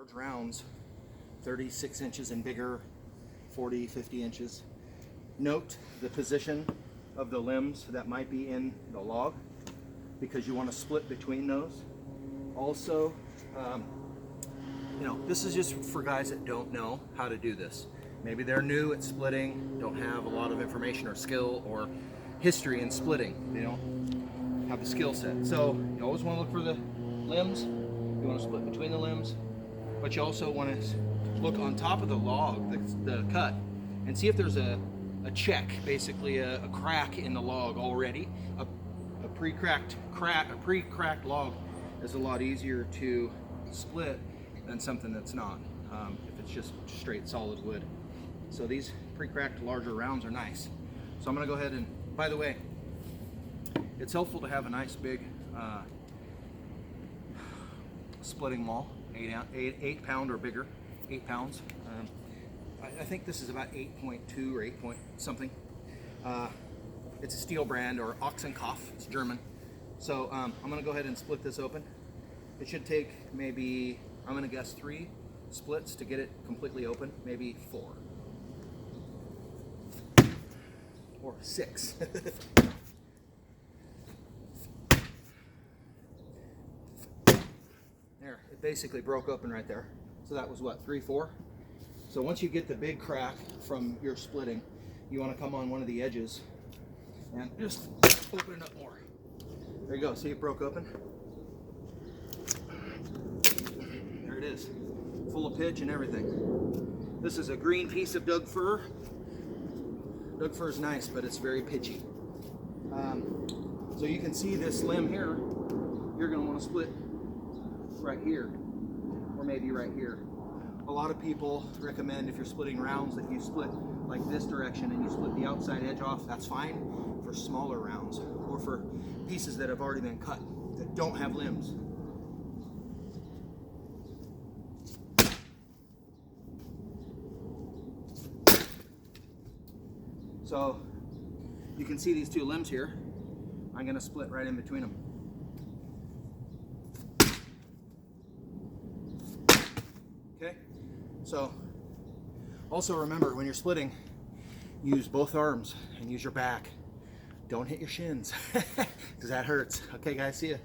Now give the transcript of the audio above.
Large rounds, 36 inches and bigger, 40, 50 inches. Note the position of the limbs that might be in the log because you want to split between those. Also, this is just for guys that don't know how to do this. Maybe they're new at splitting, don't have a lot of information or skill or history in splitting. They don't have the skill set. So you always want to look for the limbs. You want to split between the limbs, but you also want to look on top of the log, the cut, and see if there's a check, basically a crack in the log already. A pre-cracked log is a lot easier to split than something that's not, if it's just straight solid wood. So these pre-cracked larger rounds are nice. So I'm going to go ahead and, by the way, it's helpful to have a nice big splitting maul, 8 pound or bigger, 8 pounds. I think this is about 8.2 or 8 point something. It's a Stihl brand, or Ochsenkopf, it's German. So I'm gonna go ahead and split this open. It should take maybe, I'm gonna guess 3 splits to get it completely open, maybe 4. Or 6. There, it basically broke open right there. So that was what, 3, 4? So once you get the big crack from your splitting, you want to come on one of the edges and just open it up more. There you go, see it broke open? There it is, full of pitch and everything. This is a green piece of Douglas Fir. Douglas Fir is nice, but it's very pitchy. So you can see this limb here, you're going to want to split right here, or maybe right here. A lot of people recommend, if you're splitting rounds, that you split like this direction and you split the outside edge off. That's fine for smaller rounds or for pieces that have already been cut that don't have limbs. So you can see these 2 limbs here. I'm going to split right in between them. Okay, so also remember, when you're splitting, use both arms and use your back. Don't hit your shins because that hurts. Okay guys, see ya.